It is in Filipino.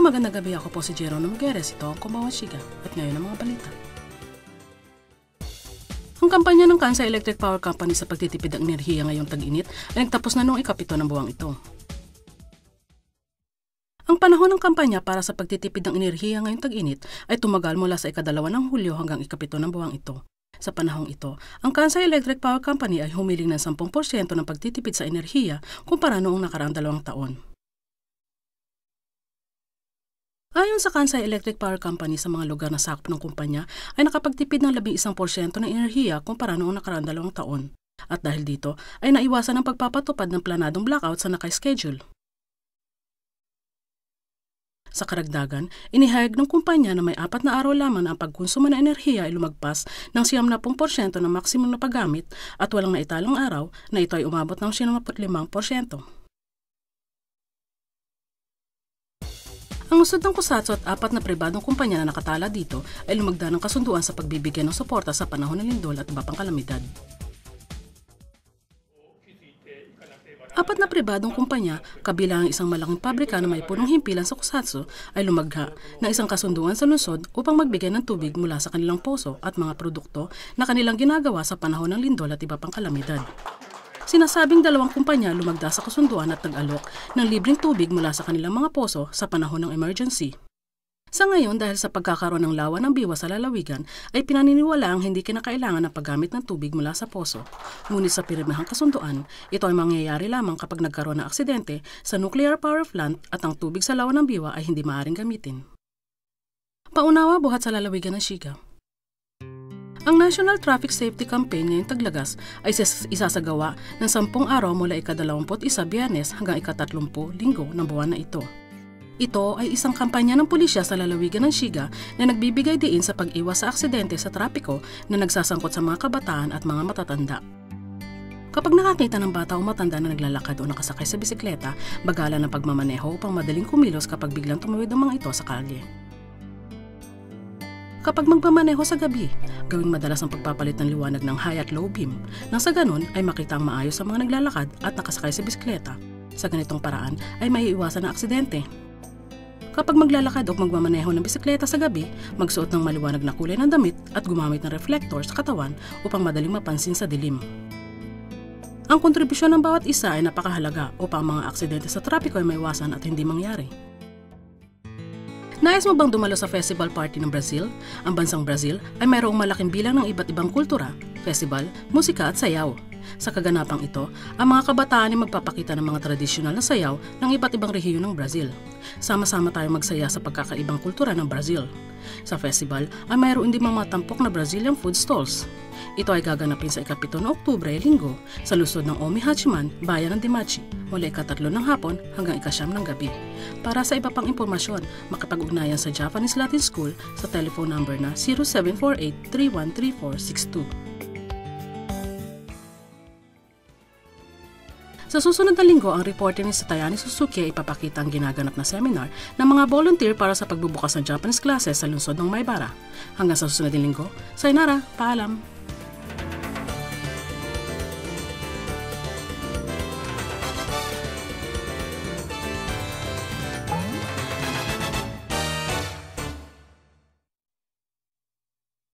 magandang gabi, ako po si Jeron Mugueres, ito ang Kumbawan Shiga at ngayon ang mga balita. Ang kampanya ng Kansai Electric Power Company sa pagtitipid ng enerhiya ngayong tag-init ay nagtapos na noong ika-7 ng buwang ito. Ang panahon ng kampanya para sa pagtitipid ng enerhiya ngayong tag-init ay tumagal mula sa ika-2 ng Hulyo hanggang ika-7 ng buwang ito. Sa panahong ito, ang Kansai Electric Power Company ay humiling ng 10% ng pagtitipid sa enerhiya kumpara noong nakaraang 2 taon. Ayon sa Kansai Electric Power Company, sa mga lugar na sakop ng kumpanya ay nakapagtipid ng 11% ng enerhiya kumpara noong nakaraang 2 taon. At dahil dito ay naiwasan ang pagpapatupad ng planadong blackout sa naka-schedule. Sa karagdagan, inihayag ng kumpanya na may 4 na araw lamang na ang pagkonsumo ng enerhiya ay lumagpas ng 70% ng maksimum na paggamit at walang naitalang araw na ito ay umabot ng 75%. Ang usod ng Kusatsu at 4 na pribadong kumpanya na nakatala dito ay lumagda ng kasunduan sa pagbibigay ng suporta sa panahon ng lindol at iba pang kalamidad. 4 na pribadong kumpanya, kabilang ang isang malaking pabrika na may punong himpilan sa Kusatsu, ay lumagha ng isang kasunduan sa lungsod upang magbigay ng tubig mula sa kanilang poso at mga produkto na kanilang ginagawa sa panahon ng lindol at iba pang kalamidad. Sinasabing 2 kumpanya lumagda sa kasunduan at nag-alok ng libreng tubig mula sa kanilang mga poso sa panahon ng emergency. Sa ngayon, dahil sa pagkakaroon ng lawa ng biwa sa lalawigan, ay pinaniniwalaang hindi kinakailangan ng paggamit ng tubig mula sa poso. Ngunit sa pirmihang kasunduan, ito ay mangyayari lamang kapag nagkaroon ng aksidente sa nuclear power plant at ang tubig sa lawa ng biwa ay hindi maaaring gamitin. Paunawa buhat sa lalawigan ng Shiga. Ang National Traffic Safety Campaign ngayong Taglagas ay isasagawa ng 10 araw mula ika-21 Biyernes hanggang ika-30 Linggo ng buwan na ito. Ito ay isang kampanya ng pulisya sa lalawigan ng Shiga na nagbibigay diin sa pag-iwas sa aksidente sa trapiko na nagsasangkot sa mga kabataan at mga matatanda. Kapag nakakita ng bata o matanda na naglalakad o nakasakay sa bisikleta, bagalan ng pagmamaneho upang madaling kumilos kapag biglang tumawid ang mga ito sa kalye. Kapag magmamaneho sa gabi, gawing madalas ang pagpapalit ng liwanag ng high at low beam, nang sa ganon ay makita ang maayos sa mga naglalakad at nakasakay sa bisikleta. Sa ganitong paraan ay maiiwasan ang aksidente. Kapag maglalakad o magmamaneho ng bisikleta sa gabi, magsuot ng maliwanag na kulay ng damit at gumamit ng reflector sa katawan upang madaling mapansin sa dilim. Ang kontribusyon ng bawat isa ay napakahalaga upang ang mga aksidente sa trapiko ay maiwasan at hindi mangyari. Nais mo bang dumalo sa festival party ng Brazil? Ang bansang Brazil ay mayroong malaking bilang ng iba't ibang kultura, festival, musika at sayaw. Sa kaganapang ito, ang mga kabataan ay magpapakita ng mga tradisyonal na sayaw ng iba't ibang rehiyon ng Brazil. Sama-sama tayong magsaya sa pagkakaibang kultura ng Brazil. Sa festival ay mayroon din mga tampok na Brazilian food stalls. Ito ay gaganapin sa ika-7 ng Oktubre, Linggo, sa lungsod ng Omihachiman, bayan ng Dimachi, mula ika-3 ng hapon hanggang ika-9 ng gabi. Para sa iba pang impormasyon, makipag-ugnayan sa Japanese Latin School sa telephone number na 0748-313462. Sa susunod na linggo, ang reporter ni Satayani Suzuki ay ipapakita ang ginaganap na seminar ng mga volunteer para sa pagbubukas ng Japanese classes sa lungsod ng Maybara. Hanggang sa susunod na linggo, sayonara, paalam!